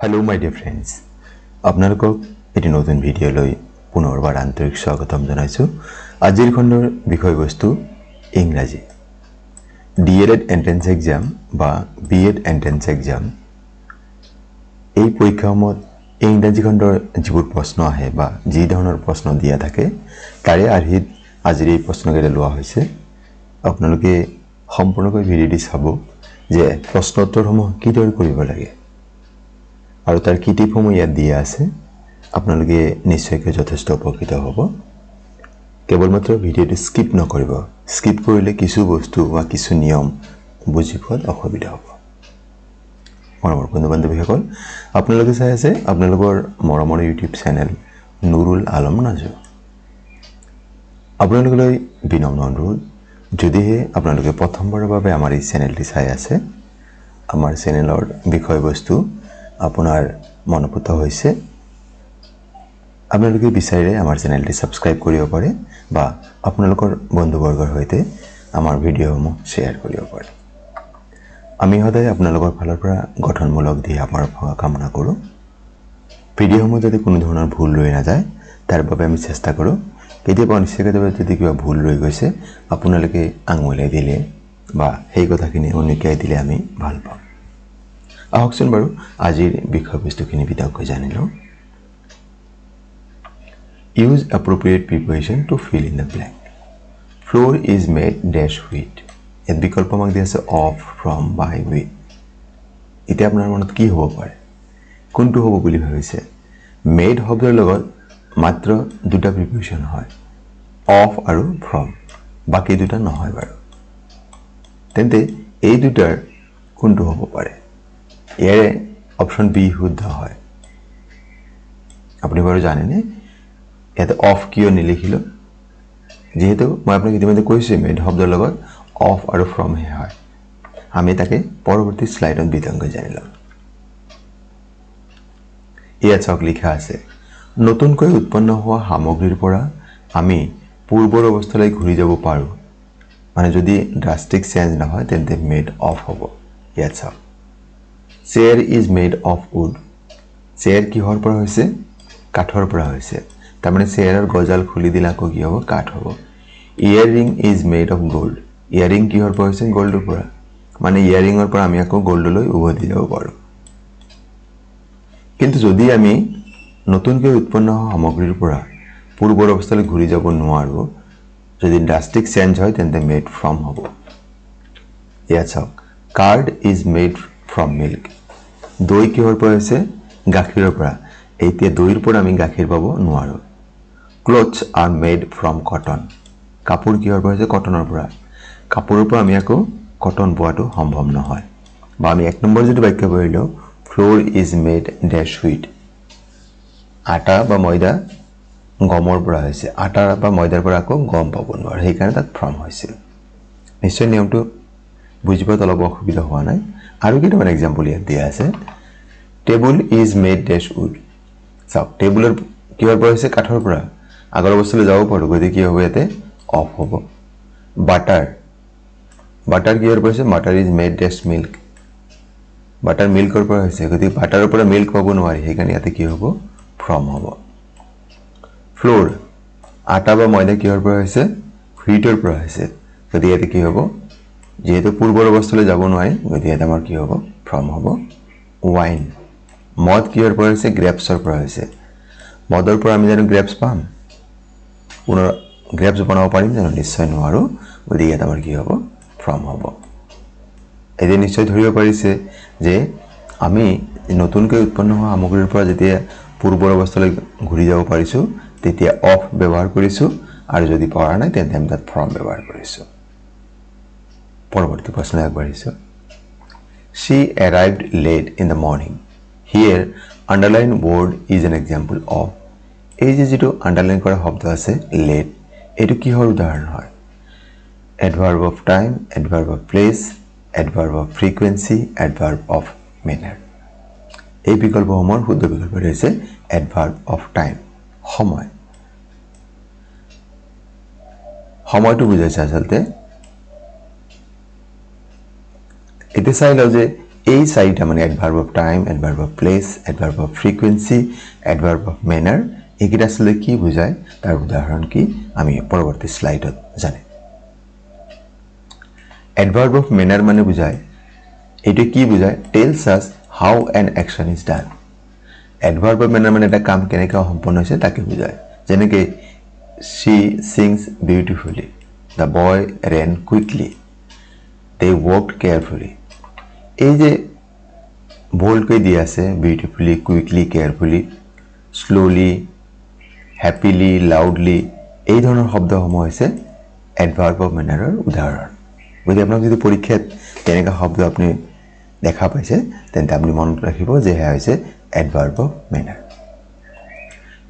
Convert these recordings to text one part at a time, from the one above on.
Hello my dear friends আপোনালোকক এটি নতুন ভিডিঅ'লৈ পুনৰবাৰ আন্তৰিক স্বাগতম জনাইছো আজিৰ খণ্ডৰ বিষয়বস্তু ইংৰাজী ডিএলএড এন্ট্ৰেন্স এক্সাম বা বিএড এন্ট্ৰেন্স এক্সাম এই পৰীক্ষাসমূহত ইংৰাজী খণ্ডৰ যিবোৰ প্ৰশ্ন আহে বা যি ধৰণৰ প্ৰশ্ন দিয়া থাকে তাৰে আৰ্হিত আজিৰ এই প্ৰশ্নকেইটা লোৱা হৈছে আপোনালোকে সম্পূৰ্ণকৈ ভিডিঅ'টি চাব যে প্ৰশ্ন উত্তৰসমূহ কিদৰে কৰিব লাগে আৰু তাৰ কি টিপসমূহ ইয়াত দিয়া আছে আপোনালোকে নিশ্চয়কৈ যথেষ্ট উপকৃত হ'ব কেৱল মাত্ৰ ভিডিঅ'টো স্কিপ নকৰিব স্কিপ কৰিলে কিছু বস্তু বা কিছু নিয়ম বুজি পোৱাত অসুবিধা হ'ব মৰমৰ বন্ধু-বান্ধৱীসকল আপোনালোকে চাই আছে আপোনালোকৰ মৰমৰ ইউটিউব চেনেল নুৰুল আলম নাজু আপোনালোকলৈ বিনম্ৰ অনুৰোধ যদিহে আপোনালোকে প্ৰথমবাৰৰ বাবে আমাৰ এই চেনেলটি চাই আছে আমাৰ চেনেলৰ বিষয়বস্তু আপোনাৰ মনপুত হৈছে আপোনালোকে বিচাৰিলে আমাৰ চেনেলটি সাবস্ক্ৰাইব কৰিব পাৰে বা আপোনালোকৰ বন্ধুবৰ্গৰ সৈতে আমাৰ ভিডিঅ'সমূহ শ্বেয়াৰ কৰিব পাৰে আমি সদায় আপোনালোকৰ ফালৰ পৰা গঠনমূলক দিহা আমাৰ কামনা কৰোঁ ভিডিঅ'সমূহ যদি কোনো ধৰণৰ ভুল ৰৈ নাযায় তাৰ বাবে আমি চেষ্টা কৰোঁ কেতিয়াবা অনিশ্চয়তাৰ যদি কিবা ভুল ৰৈ গৈছে আপোনালোকে আঙুলিয়াই দিলে বা সেই কথাখিনি উনুকিয়াই দিলে আমি ভাল পাম আহকচোন বাৰু আজিৰ বিষয়বস্তুখিনি বিতংকৈ জানি লওঁ Use appropriate preposition to fill in the blank. Floor is made dash with. ইয়াত বিকল্প আমাক দিয়া আছে of, from, by, with. এতিয়া আপোনাৰ মনত কি হ'ব পাৰে কোনটো হ'ব বুলি ভাবিছে made শব্দৰ লগত মাত্ৰ দুটা প্ৰিপজিশন হয় of আৰু from বাকি দুটা নহয় বাৰু তেন্তে এই দুটাৰ কোনটো হ'ব পাৰে ইয়াৰে অপশন বি শুদ্ধ হয় আপুনি বাৰু জানেনে ইয়াতে অফ কিয় নিলিখিলো যেহেতু মই আপোনাক ইতিমধ্যে কৈছোঁ মেড শব্দৰ লগত অফ আৰু ফ্ৰম হে হয় আমি তাকে পৰৱৰ্তী স্লাইডত বিতংকৈ জানি লম ইয়াত চাওক লিখা আছে নতুনকৈ উৎপন্ন হোৱা সামগ্ৰীৰ পৰা আমি পূৰ্বৰ অৱস্থালৈ ঘূৰি যাব পাৰোঁ মানে যদি ড্ৰাষ্টিক চেঞ্জ নহয় তেন্তে মেড অফ হ'ব ইয়াত চাওক chair is made of wood chair কিহৰ পৰা হৈছে কাঠৰ পৰা হৈছে তাৰমানে চেয়াৰৰ গজাল খুলি দিলে আকৌ কি হ'ব কাঠ হ'ব earring is made of gold earring কিহৰ পৰা হৈছে গোল্ডৰ পৰা মানে ইয়াৰিঙৰ পৰা আমি আকৌ গোল্ডলৈ উভতি যাব পাৰোঁ কিন্তু যদি আমি নতুনকৈ উৎপন্ন হোৱা সামগ্ৰীৰ পৰা পূৰ্বৰ অৱস্থালৈ ঘূৰি যাব নোৱাৰোঁ যদি ড্ৰাষ্টিক চেঞ্জ হয় তেন্তে মেড ফ্ৰম হ'ব ইয়াত চাওক card is made from milk দৈ কিহৰ পৰা হৈছে গাখীৰৰ পৰা এতিয়া দৈৰ পৰা আমি গাখীৰ পাব নোৱাৰোঁ Clothes are made from cotton. কাপোৰ কিহৰ পৰা হৈছে কটনৰ পৰা কাপোৰৰ পৰা আমি আকৌ কটন পোৱাটো সম্ভৱ নহয় বা আমি এক নম্বৰ যদি বাক্য পঢ়িলো floor is made dash wheat আটা বা ময়দা গমৰ পৰা হৈছে আটা বা ময়দাৰ পৰা আকৌ গম পাব নোৱাৰে সেইকাৰণে তাত ফ্ৰম হৈছিল নিশ্চয় নিয়মটো বুজি পোৱাত অলপ অসুবিধা হোৱা নাই আৰু কেইটামান এক্সাম্পল ইয়াত দিয়া আছে table is made dash wood চাওক টেবুলৰ কিহৰ পৰা হৈছে কাঠৰ পৰা আগৰ অৱস্থালৈ যাব পাৰোঁ গতিকে কি হ'ব ইয়াতে অফ হ'ব বাটাৰ বাটাৰ কিহৰ পৰা হৈছে বাটাৰ ইজ মেড ডেছ মিল্ক বাটাৰ মিল্কৰ পৰা হৈছে গতিকে বাটাৰৰ পৰা মিল্ক পাব নোৱাৰি সেইকাৰণে ইয়াতে কি হ'ব ফ্ৰম হ'ব ফ্লোৰ আটা বা ময়দা কিহৰ পৰা হৈছে হুইটৰ পৰা হৈছে গতিকে ইয়াতে কি হ'ব যেহেতু পূৰ্বৰ অৱস্থালৈ যাব নোৱাৰি গতিকে ইয়াতে আমাৰ কি হ'ব ফ্ৰম হ'ব ৱাইন মদ কিহৰ পৰা হৈছে গ্ৰেপছৰ পৰা হৈছে মদৰ পৰা আমি জানো গ্ৰেপছ পাম পুনৰ গ্ৰেপছ বনাব পাৰিম জানো নিশ্চয় নোৱাৰোঁ গতিকে ইয়াত আমাৰ কি হ'ব ফ্ৰম হ'ব এতিয়া নিশ্চয় ধৰিব পাৰিছে যে আমি নতুনকৈ উৎপন্ন হোৱা সামগ্ৰীৰ পৰা যেতিয়া পূৰ্বৰ অৱস্থালৈ ঘূৰি যাব পাৰিছোঁ তেতিয়া অফ ব্যৱহাৰ কৰিছোঁ আৰু যদি পৰা নাই তেন্তে আমি তাত ফ্ৰম ব্যৱহাৰ কৰিছোঁ পৰৱৰ্তী প্ৰশ্ন আগবাঢ়িছোঁ She arrived late in the morning. Here, underline word is an example of এই যে যেটো আন্ডারলাইন কৰা শব্দ আছে লেট এটো কিহৰ উদাহৰণ হয় adverb of time adverb of place adverb of frequency adverb of manner এই বিকল্পসমূহৰ শুদ্ধ বিকল্প হৈছে adverb of time সময় সময়টো বুজাইছে আচলতে এতে চাই লও যে এই চাৰিটা মানে adverb of time, adverb of place, adverb of frequency, adverb of manner, এইকেইটা আচলতে কি বুজায় তাৰ উদাহৰণ কি আমি পৰৱৰ্তী স্লাইডত জানিম। এডভাৰ্ব অফ মেনাৰ মানে বুজায়, এইটো কি বুজায়, tells us how an action is done. Adverb of manner মানে এটা কাম কেনেকৈ সম্পন্ন হৈছে তাকে বুজায়। যেনেকৈ she sings beautifully, the boy ran quickly, they walked carefully। এই যে বোল্ডকৈ দিয়া আছে beautifully, quickly, carefully, slowly, happily, loudly, এই ধৰণৰ শব্দসমূহ হৈছে এডভাৰ্ব অফ মেনাৰৰ উদাহৰণ। গতিকে আপোনাক যদি পৰীক্ষাত তেনেকুৱা শব্দ আপুনি দেখা পাইছে তেন্তে আপুনি মনত ৰাখিব যে সেয়া হৈছে এডভাৰ্ব of manner.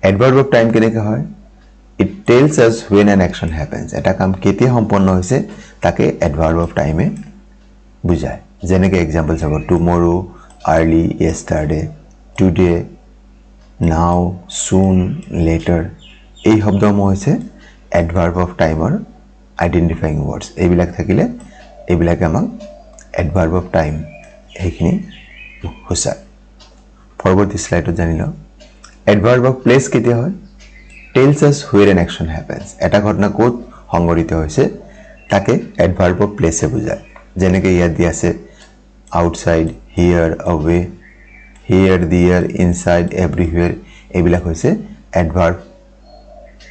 Adverb of time কেনেকৈ হয়, ইট টেলছ আছ হুৱেন এন একশ্যন হেপেন্স। এটা কাম কেতিয়া সম্পন্ন হৈছে তাকে এডভাৰ্ব অফ টাইমে বুজায়। যেনেকৈ এক্সাম্পল চাব, টুমৰো, আৰ্লি, য়েষ্টাৰডে, টুডে, নাও, চুন, লেটাৰ, এই শব্দসমূহ হৈছে এডভাৰ্ব অফ টাইমৰ আইডেণ্টিফাইং ৱৰ্ডছ। এইবিলাক থাকিলে এইবিলাকে আমাক এডভাৰ্ব অফ টাইম সেইখিনি সূচায়। পৰৱৰ্তী শ্লাইডত জানি লওঁ। এডভাৰ্ব অফ প্লেচ কেতিয়া হয়, টেলছ আছ হুৱেৰ এন একশ্যন হেপেন্স। এটা ঘটনা ক'ত সংঘটিত হৈছে তাকে এডভাৰ্ব অফ প্লেচে বুজায়। যেনেকৈ ইয়াত দিয়া আছে আউটছাইড, হিয়াৰ, অৱে, হিয়াৰ, দিয়াৰ, ইনচাইড, এভৰিহুৱেৰ, এইবিলাক হৈছে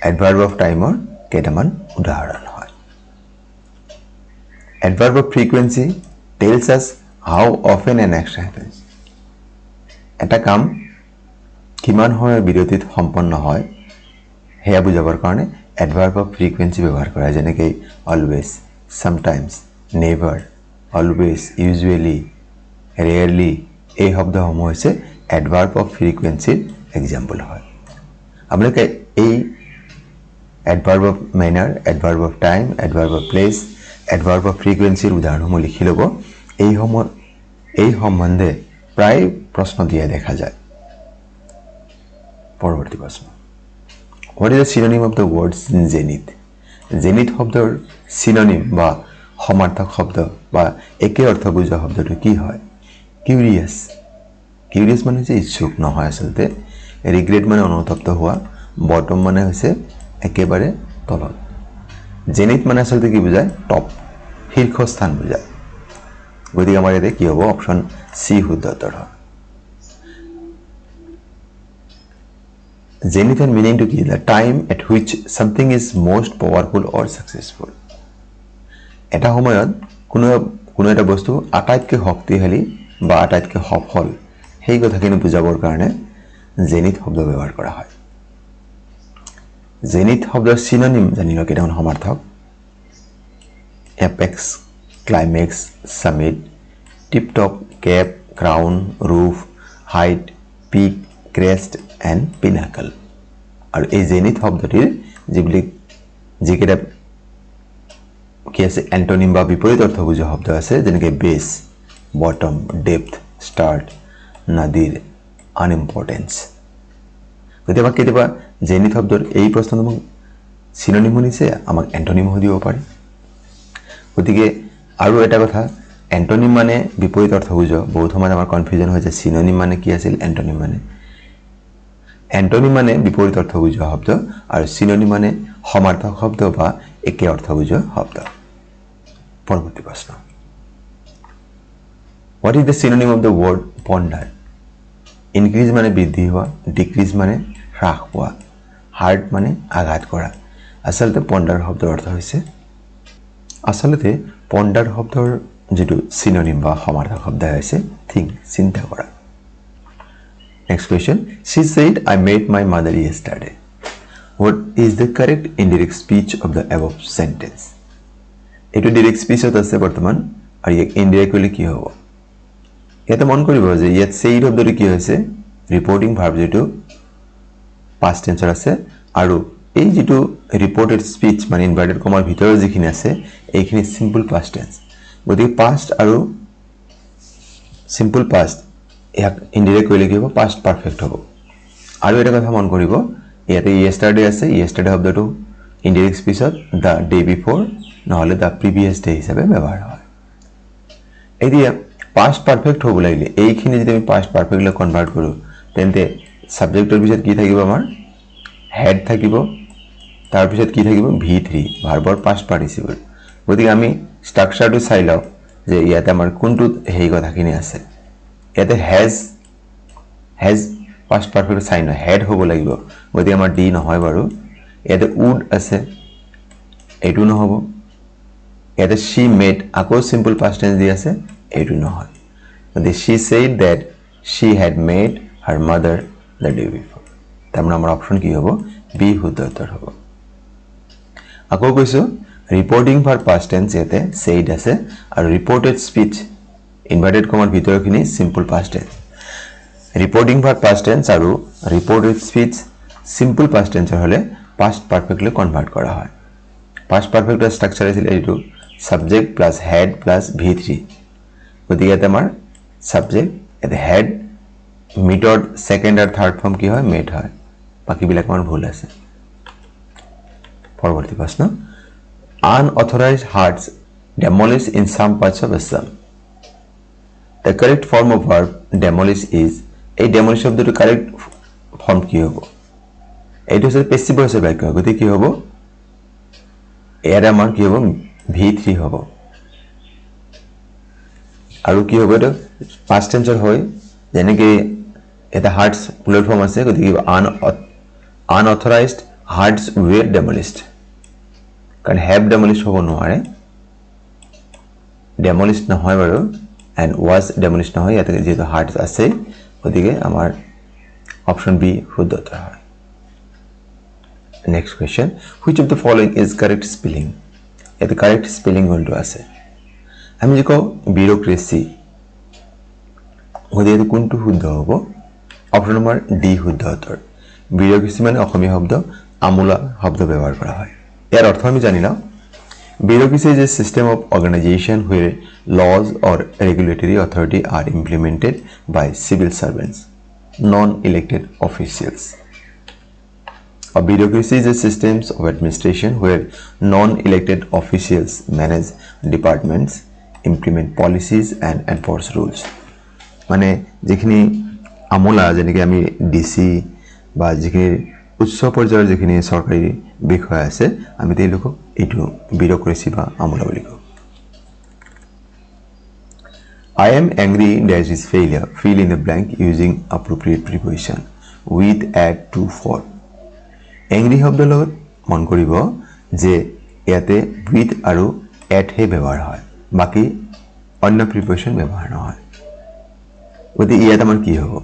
এডভাৰ্ব অফ টাইমৰ কেইটামান উদাহৰণ হয়। এডভাৰ্ব of frequency tales us how often N action happens. এটা কাম কিমান সময়ৰ বিৰতিত সম্পন্ন হয় সেয়া বুজাবৰ কাৰণে এডভাৰ্ব অফ ফ্ৰিকুৱেঞ্চি ব্যৱহাৰ কৰা হয়। যেনেকৈ always, sometimes, never, always, usually, rarely, এই শব্দসমূহ হৈছে এডভাৰ্ব অফ ফ্ৰিকুৱেঞ্চিৰ এক্সাম্পল হয়। আপোনালোকে এই adverb of manner, adverb of time, adverb of place, adverb of ফ্ৰিকুৱেঞ্চিৰ উদাহৰণসমূহ লিখি ল'ব। এই সম্বন্ধে প্ৰায় প্ৰশ্ন দিয়া দেখা যায়। পৰৱৰ্তী প্ৰশ্ন, what is the synonym of the word zenith. Zenith শব্দৰ চিননিম বা সমাৰ্থক শব্দ বা একে অৰ্থ বুজোৱা শব্দটো কি হয়, কিউৰিয়াছ। কিউৰিয়াছ মানে হৈছে ইচ্ছুক, নহয় আচলতে। ৰিগ্ৰেট মানে অনুতপ্ত হোৱা, বটম মানে হৈছে একেবাৰে তলত। জেনিথ মানে আচলতে কি বুজায়, টপ, শীৰ্ষস্থান বুজায়। গতিকে আমাৰ ইয়াতে কি হ'ব, অপশ্যন চি শুদ্ধ উত্তৰ হয়। জেনিথৰ মিনিংটো কি, the time at which something is most powerful or successful. এটা সময়ত কোনো এটা বস্তু আটাইতকৈ শক্তিশালী বা আটাইতকৈ সফল সেই কথাখিনি বুজাবৰ কাৰণে জেনিথ শব্দ ব্যৱহাৰ কৰা হয়। জেনিথ শব্দৰ চিননিম জানি লওক কেইটামান সমাৰ্থক, apex, climax, summit, tiptop, cap, crown, roof, height, peak, crest and pinnacle. আৰু এই জেনিথ শব্দটিৰ যিকেইটা কি আছে এণ্টনিম বা বিপৰীত অৰ্থ বুজোৱা শব্দ আছে, যেনেকৈ বেছ, বটম, ডেপথ, ষ্টাৰ্ট, নাদিৰ, আনইম্পৰ্টেঞ্চ। গতিকে আমাক কেতিয়াবা জেনিথ শব্দৰ এই প্ৰশ্নটো মোক চিননিমো দিছে, আমাক এণ্টনিমো দিব পাৰে। গতিকে আৰু এটা কথা, এণ্টনিম মানে বিপৰীত অৰ্থ বুজোৱা, বহুত সময়ত আমাৰ কনফিউজন হৈ যায় চিননিম মানে কি আছিল, এণ্টনিম মানে। এণ্টনিম মানে বিপৰীত অৰ্থ বুজোৱা শব্দ আৰু চিননিম মানে সমাৰ্থক শব্দ বা একে অৰ্থ বুজোৱা শব্দ। পৰৱৰ্তী প্ৰশ্ন, what is the synonym of the word ponder. Increase মানে বৃদ্ধি হোৱা, ডিক্ৰিজ মানে হ্ৰাস পোৱা, হাৰ্ট মানে আঘাত কৰা। আচলতে পণ্ডাৰ শব্দৰ অৰ্থ হৈছে, আচলতে পণ্ডাৰ শব্দৰ যিটো চিননিম বা সমাৰ্থক শব্দ হৈছে থিংক, চিন্তা কৰা। Next question, she said I met my mother yesterday. What is the correct indirect speech of the above sentence? এইটো ডিৰেক্ট স্পীচত আছে বৰ্তমান আৰু ইয়াক ইনডিৰেক্ট কৰিলে কি হ'ব, ইয়াতে মন কৰিব যে ইয়াত সেই শব্দটো কি হৈছে, ৰিপৰ্টিং ভাৰ্ব যিটো পাষ্ট টেন্সৰ আছে আৰু এই যিটো ৰিপৰ্টেড স্পীচ মানে ইনভাৰ্টেড কমাৰ ভিতৰত যিখিনি আছে এইখিনি চিম্পল পাষ্ট টেন্স। গতিকে পাষ্ট আৰু চিম্পল পাষ্ট ইয়াক ইনডিৰেক্ট কৰিলে কি হ'ব, পাষ্ট পাৰফেক্ট হ'ব। আৰু এটা কথা মন কৰিব, ইয়াতে য়েষ্টাৰডে আছে, য়েষ্টাৰডে শব্দটো ইনডিৰেক্ট স্পীচত দ্য ডে বিফৰ নহ'লে দ্য প্ৰিভিয়াছ ডে হিচাপে ব্যৱহাৰ হয়। এতিয়া পাষ্ট পাৰফেক্ট হ'ব লাগিলে এইখিনি যদি আমি পাষ্ট পাৰফেক্টলৈ কনভাৰ্ট কৰোঁ তেন্তে সাবজেক্টৰ পিছত কি থাকিব আমাৰ হেড থাকিব তাৰ পিছত কি থাকিব V3 ভাৰ্বৰ পাষ্ট পাৰ্টিসিপল গতিকে আমি স্ট্ৰাকচাৰটো চাই লওঁ যে ইয়াতে আমাৰ কোনটো হেই কথাখিনি আছে ইয়াতে has past perfect sign had হ'ব লাগিব গতিকে আমাৰ ডি নহয় বাৰু ইয়াতে উড আছে এইটো নহব ইয়াতে she made আকৌ simple past tense দি আছে এইটো নহয় গতিকে she said that she had made her mother the day before তাৰমানে আমাৰ অপচন কি হ'ব বি শুদ্ধ উত্তৰ হ'ব আকৌ কৈছো ৰিপৰ্টিং ফৰ past tense ইয়াতে said আছে আৰু ৰিপৰ্টেড স্পীচ ইনভাৰ্টেড কমাৰ ভিতৰখিনি simple past tense reporting for past tense আৰু reported speech simple past tense হলে past perfectly কনভাৰ্ট কৰা হয় past perfect স্ট্ৰাকচাৰ আছিল এইটো subject plus head plus V3 গতিকে ইয়াতে আমাৰ subject ইয়াতে head মিটৰ second আৰু third form কি হয় made হয় বাকিবিলাক আমাৰ ভুল আছে পৰৱৰ্তী প্ৰশ্ন unauthorized huts demolish in some parts of Assam the correct form of verb demolish is এই demolish শব্দটো correct form কি হ'ব এইটো হৈছে passive voice বাক্য গতিকে কি হ'ব ইয়াৰ আমাৰ কি হ'ব V3 হ'ব আৰু কি হ'ব এটা past tense হয় যেনেকৈ এটা হাৰ্টস প্লেটফৰ্ম আছে গতিকে unauthorized huts were demolished কাৰণ have demolished হ'ব নোৱাৰে demolished নহয় বাৰু and was demolished নহয় ইয়াতে যেহেতু হাৰ্টস আছে গতিকে আমাৰ অপচন বি শুদ্ধ উত্তৰ হয় next question which of the following is correct spelling the correct spelling কোনটো আছে আমি যে কও bureaucracy গতিকে কোনটো শুদ্ধ হ'ব অপচন নম্বৰ ডি শুদ্ধ উত্তৰ bureaucracy মানে অসমীয়া শব্দ আমোলা শব্দ ব্যৱহাৰ কৰা হয় ইয়াৰ অৰ্থ আমি জানি লওঁ bureaucracy is a system of organization where laws or regulatory authority are implemented by civil servants non-elected officials A bureaucracy is a system of administration where non-elected officials manage departments, implement policies and enforce rules. মানে যেখিনি আমোলা যেনেকৈ আমি DC বা যিখিনি উচ্চ পৰ্যায়ৰ যিখিনি চৰকাৰী বিষয় আছে আমি তেওঁলোকক এইটো bureaucracy বা আমোলা বুলি কওঁ I am angry dash is failure fill in the blank using appropriate preposition with add to for angry শব্দৰ লগত মন কৰিব যে ইয়াতে with আৰু at হে ব্যৱহাৰ হয় বাকি অন্য প্ৰিপজিশন ব্যৱহাৰ নহয় গতিকে ইয়াত আমাৰ কি হ'ব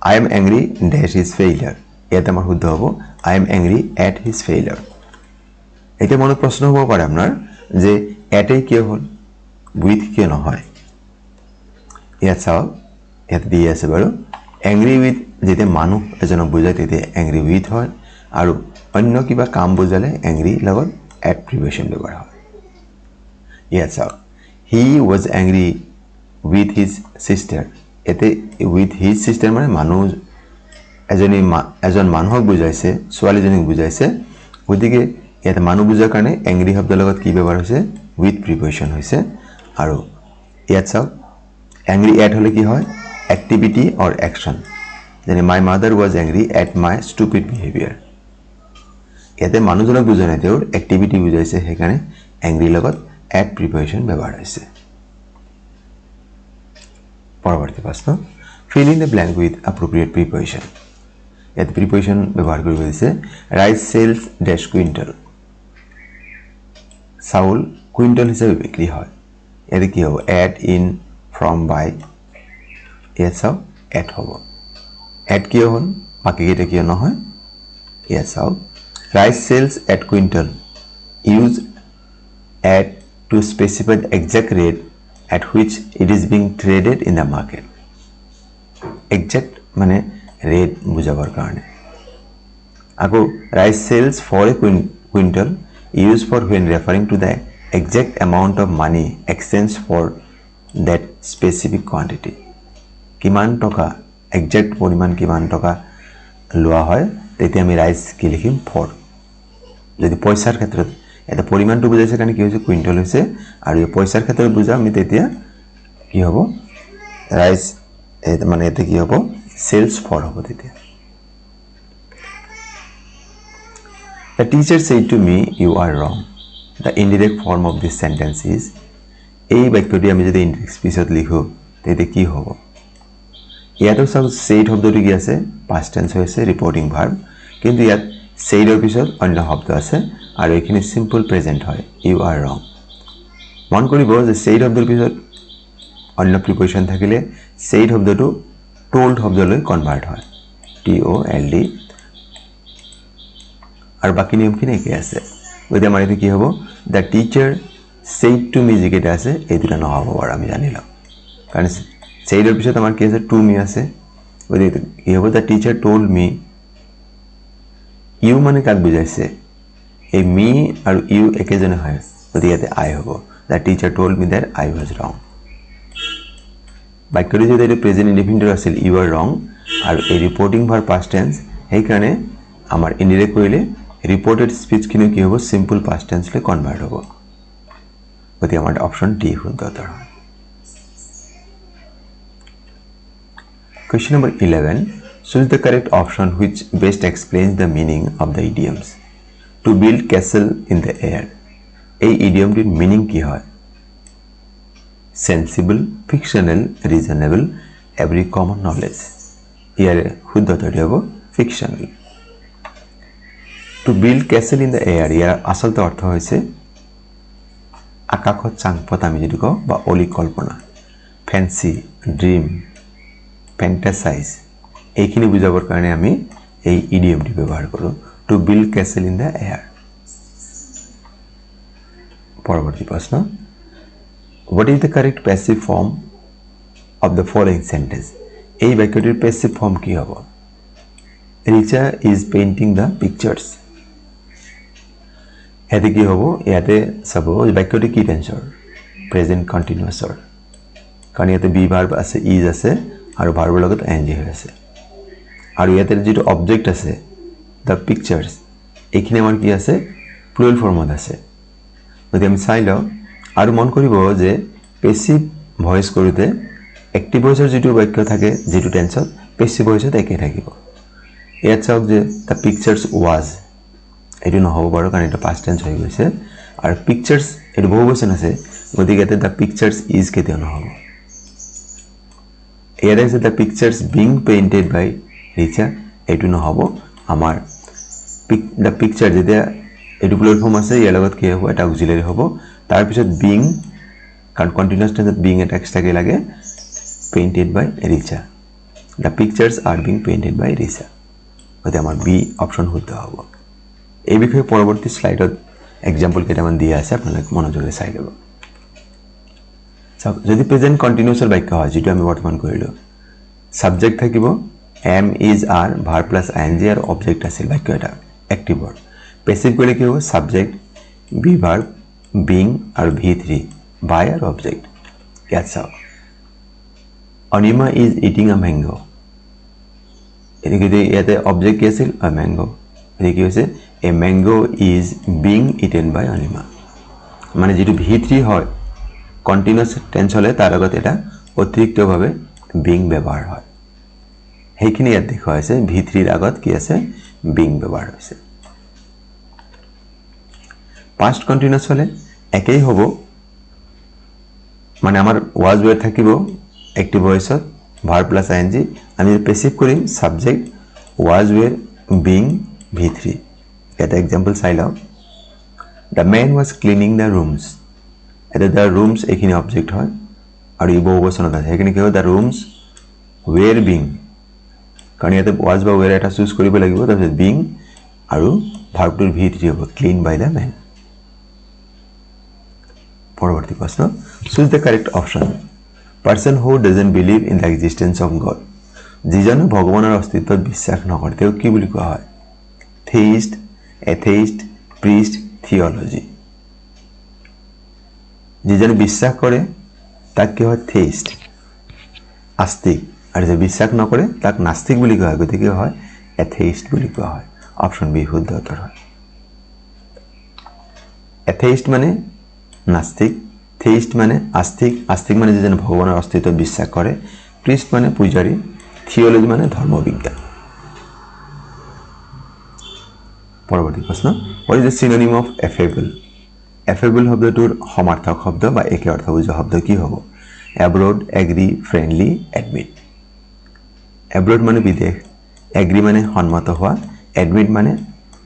I am angry dash is failure ইয়াত আমাৰ শুদ্ধ হ'ব I am angry at his failure এটা মনত প্ৰশ্ন হ'ব পাৰে আপোনাৰ যে at এ কি হ'ল with কিয় নহয় ইয়াত চাওক ইয়াত দি আছে বাৰু angry with যেতিয়া মানুহ এজনক বুজায় তেতিয়া angry with হয় আৰু অন্য কিবা কাম বুজালে angry লগত at preposition ব্যৱহাৰ হয় ইয়াত চাওক he was angry with his sister এতে with his sister মানে মানুহ এজন মানুহক বুজাইছে ছোৱালীজনীক বুজাইছে গতিকে ইয়াত মানুহ বুজাৰ কাৰণে angry শব্দৰ লগত কি ব্যৱহাৰ হৈছে with preposition হৈছে আৰু ইয়াত চাওক angry at হলে কি হয় activity or action যেনে my mother was angry at my stupid behavior ইয়াতে মানুহজনক বুজাই নাই তেওঁৰ activity বুজাইছে সেইকাৰণে angry লগত at preposition ব্যৱহাৰ হৈছে পৰৱৰ্তী প্ৰশ্ন fill in the blank with appropriate preposition ইয়াত preposition ব্যৱহাৰ কৰিব দিছে rice sells dash quintal চাউল কুইন্টাল হিচাপে বিক্ৰী হয় ইয়াতে কি হ'ব at in from by ইয়াত চাওক at হ'ব at কিয় হ'ল বাকি কেইটা কিয় নহয় ইয়াত চাওক rice sells at quintal use at to specify the exact rate at which it is being traded in the market exact মানে rate বুজাবৰ কাৰণে আকৌ rice sells for a quintal used for when referring to the exact amount of money exchanged for that specific quantity কিমান টকা exact পৰিমাণ কিমান টকা লোৱা হয় তেতিয়া আমি ৰাইস কি লিখিম for যদি পইচাৰ ক্ষেত্ৰত এটা পৰিমাণটো বুজাইছে কাৰণে কি হৈছে কুইন্টাল হৈছে আৰু এই পইচাৰ ক্ষেত্ৰত বুজা আমি তেতিয়া কি হ'ব ৰাইজ মানে এতে কি হ'ব সেলস ফৰ হ'ব তেতিয়া The teacher said to me you are wrong the indirect form of this sentence is এই বাক্যটি আমি যদি ইনডেক্স পিছত লিখো তেতিয়া কি হ'ব ইয়াতো সব said শব্দটো কি আছে past tense হৈছে ৰিপৰ্টিং ভাৰ্ব কিন্তু ইয়াত said ৰ পিছত অন্য শব্দ আছে আৰু এখিনি সিম্পল প্ৰেজেন্ট হয় you are wrong মন কৰিব যে said শব্দৰ পিছত অন্য প্ৰিপজিশন থাকিলে said শব্দটো told শব্দলৈ কনভাৰ্ট হয় t o l d R বাকি নিয়মখিনি একে আছে গতি আমাৰ এটো কি হ'ব the teacher said to me যেটা আছে এই দুটা নহব আর আমি জানিলাম কারণ said এর পিছত আমাৰ কি আছে to me আছে গতি কি হ'ব the teacher told me you মানে কাক বুজাইছে এই me আৰু you একেজনে হয় গতি ইয়াতে I হ'ব the teacher told me that I was wrong বাক্যটি যদি এটা প্রেজেন্ট ইনডিফিনিট আছিল you are wrong আর এই রিপোর্টিং ভার্ব পাস্ট টেন্স এই কারণে আমার ইনডিরেক্ট কইলে রিপোর্টেড স্পিচ কিনো কি হবে সিম্পল পাস্ট টেন্স লে কনভার্ট হবে গতি আমার অপশন ডি শুদ্ধ উত্তর হয় Question number 11 choose the correct option which best explains the meaning of the idioms to build castle in the air এই ইডিয়মটির মিনিং কি হয় sensible fictional reasonable every common knowledge ইয়ার শুদ্ধ উত্তরটি হবে fictional to build castle in the air ইয়ার আসলতে অর্থ হয়েছে আকাশত চাংপত আমি যদি কও বা অলি কল্পনা ফ্যান্সি ড্রিম ফ্যান্টাসাইজ এইখিনি বুঝাবৰ কাৰণে আমি এই ইডিয়মটি ব্যৱহাৰ কৰো to build castle in the air পৰৱৰ্তী প্ৰশ্ন What is the correct passive form of the following sentence? এই বাক্যটির passive form কি হবে? Richa is painting the pictures. এতে কি হবে? ইয়াতে suppose বাক্যটি কি টেন্সৰ? Present continuous or. কাৰণ ইয়াতে be verb আছে, is আছে আৰু ভাৰ্বৰ লগত ing হৈ আছে। আৰু ইয়াতে যেটো অবজেক্ট আছে the pictures এইখিনি আমাৰ কি আছে? plural formত আছে। যদি আমি চাই লও আৰু মন কৰিব যে পেসিভ ভয়েস কৰোতে অ্যাক্টিভ ভয়েসৰ যেটো বাক্য থাকে যেটো টেন্সত পেসিভ ভয়েসত একে থাকিব ইয়াত চাওক যে the pictures was এটো নহব বাৰু কাৰণ এটা past tense হৈ গৈছে আৰু pictures এটো বহুবচন আছে গতিকে এতে the pictures is কেতিয়া নহব ইয়াত আছে the pictures being painted by Richa এটো নহব আমাৰ the picture যেতিয়া এটো প্লুৰাল ফৰ্ম আছে ইয়াৰ লগত কি হ'ব এটা অক্সিলাৰি হ'ব তাৰ পিছত being কাৰণ কন্টিনিউয়াস টেন্সত being এটা এক্সট্ৰাকে লাগে painted by Richa the pictures are being painted by Richa গতি আমাৰ বি অপশন শুদ্ধ হ'ব এই বিষয়ে পৰৱৰ্তী স্লাইডত एग्जांपल কেইটামান দিয়া আছে আপোনালোক মনোযোগৰে চাই লব যদি প্ৰেজেন্ট কন্টিনিউয়াসৰ বাক্য হয় যেটো আমি বৰ্তমান কৰিলো সাবজেক্ট থাকিব am is are verb plus ing আর অবজেক্ট আছিল বাক্য এটা অ্যাক্টিভ ভার্ব প্যাসিভ কইলে কি হবে সাবজেক্ট be verb being আর v3 by আর object ইয়াত চাও Anima is eating a mango এদিকে ইয়াতে অবজেক্ট কি আছিল a mango এদিকে হৈছে a mango is being eaten by Anima মানে যেটো v3 হয় কন্টিনিউয়াস টেন্স হলে তার আগত এটা অতিৰিক্তভাৱে being ব্যৱহাৰ হয় সেইখিনি ইয়াত দেখা হৈছে v3 ৰ আগত কি আছে being ব্যৱহাৰ হৈছে past continuous হলে একেই হ'ব মানে আমাৰ was where থাকিব active voice ত verb plus ing আমি প্যাসিভ কৰিম subject was where being v3 এটা एग्जांपल চাই লও the man was cleaning the rooms এটা the rooms এখিনি অবজেক্ট হয় আৰু ই বহুবচনত আছে এখিনি কি হয় the rooms were being কাৰণ ইয়াতে was বা were এটা চুজ কৰিব লাগিব তাৰপিছত being আৰু ভাৰ্বটোৰ v3 হ'ব clean by the man পৰৱৰ্তী প্ৰশ্ন choose the correct option person who doesn't believe in the existence of god যিজন ভগৱানৰ অস্তিত্বত বিশ্বাস নকৰে তেওঁ কি বুলি কোৱা হয় theist atheist priest theology যিজন বিশ্বাস কৰে তাক কি হয় theist আস্তিক আৰু যে বিশ্বাস নকৰে তাক নাস্তিক বুলি কোৱা হয় গতিকে হয় atheist বুলি কোৱা হয় অপশন বি শুদ্ধ উত্তৰ হয় atheist মানে নাস্তিক থেইষ্ট মানে আস্তিক, আস্তিক মানে যিজনে ভগৱানৰ অস্তিত্বত বিশ্বাস কৰে। প্ৰিষ্ট মানে পূজাৰী। থিওলজি মানে ধৰ্মবিজ্ঞান। পৰৱৰ্তী প্ৰশ্ন, হোৱাট ইজ দ্য চিনোনিম অফ এফেবল? এফেবল শব্দটোৰ সমাৰ্থক শব্দ বা একে অৰ্থ বুজোৱা শব্দ কি হ'ব? Abroad, agri, friendly, admit. Abroad মানে বিদেশ, এগ্ৰি মানে সন্মত হোৱা, এডমিট মানে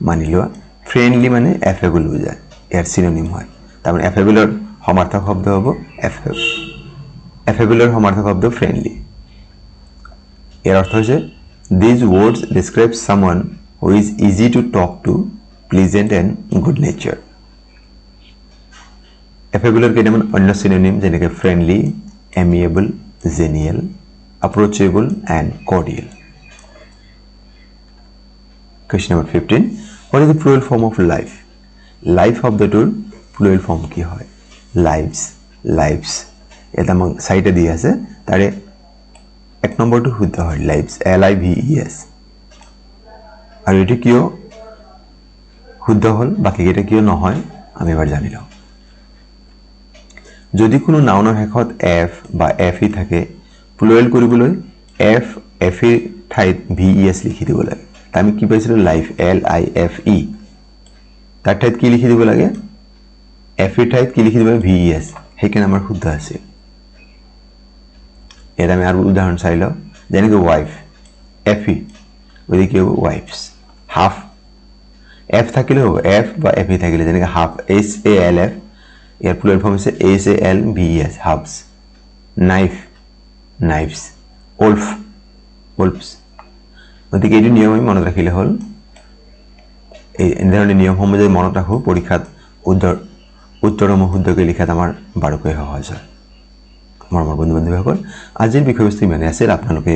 মানি লোৱা, ফ্ৰেণ্ডলি মানে এফেবল বুজায়, ইয়াৰ চিনোনিম হয়। তাৰমানে এফেবলৰ সমাৰ্থক শব্দ হ'ব এফেবলৰ সমাৰ্থক শব্দ ফ্ৰেণ্ডলি। ইয়াৰ অৰ্থ হৈছে these words describe someone who is easy to talk to, pleasant and good nature. এফেবলৰ কেইটামান অন্য চিনোনিম যেনেকৈ friendly, amiable, genial, approachable and cordial. Question number 15. What is the plural form of life? Life শব্দটোৰ plural form কি হয়? Lives, lives. এটা আমাক চাইটে দি আছে, তাৰে এক নম্বৰটো শুদ্ধ হয়, lives, L-I-V-E-S. আৰু এইটো কিয় শুদ্ধ হ'ল, বাকীকেইটা কিয় নহয় আমি এবাৰ জানি লওঁ। যদি কোনো নাউনৰ শেষত এফ বা এফ ই থাকে, প্লুৰেল কৰিবলৈ এফ ই ঠাইত VES লিখি দিব লাগে। আমি কি পাইছিলোঁ? Life, LIFE। তাৰ ঠাইত কি লিখি দিব লাগে? এফ ই ঠাইত কি লিখি দিব লাগে? VES। সেইকাৰণে আমাৰ শুদ্ধ আছিল। ইয়াত আমি আৰু উদাহৰণ চাই লওঁ, যেনেকৈ ৱাইফ, এফ ই, গতিকে ৱাইফছ। হাফ, এফ থাকিলেও হ'ব, এফ বা এফ ই থাকিলে, যেনেকৈ হাফ, HALF, ইয়াৰ প্লুৰেল ফৰ্ম হৈছে HALVES, হাফছ। নাইফ, নাইফছ। ওল্ফ, ওল্ফছ। গতিকে এইটো নিয়ম আমি মনত ৰাখিলে হ'ল। এনেধৰণে নিয়মসমূহ যদি মনত ৰাখোঁ, পৰীক্ষাত উত্তৰসমূহ শুদ্ধকৈ লিখাত আমাৰ বাৰুকৈ সহজ হয়। মৰমৰ বন্ধু বান্ধৱীসকল, আজিৰ বিষয়বস্তু ইমানেই আছিল। আপোনালোকে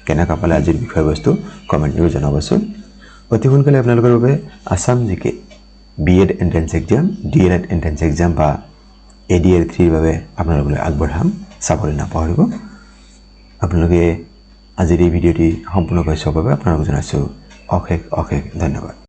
কেনেকুৱা পালে আজিৰ বিষয়বস্তু কমেণ্ট কৰি জনাবচোন। অতি সোনকালে আপোনালোকৰ বাবে আছাম জিকে, BEd entrance exam, DLED entrance exam বা ADR3ৰ বাবে আপোনালোকলৈ আগবঢ়াম, চাবলৈ নাপাহৰিব। আপোনালোকে আজিৰ এই ভিডিঅ'টি সম্পূৰ্ণকৈ চোৱাৰ বাবে আপোনালোকক জনাইছোঁ অশেষ অশেষ ধন্যবাদ।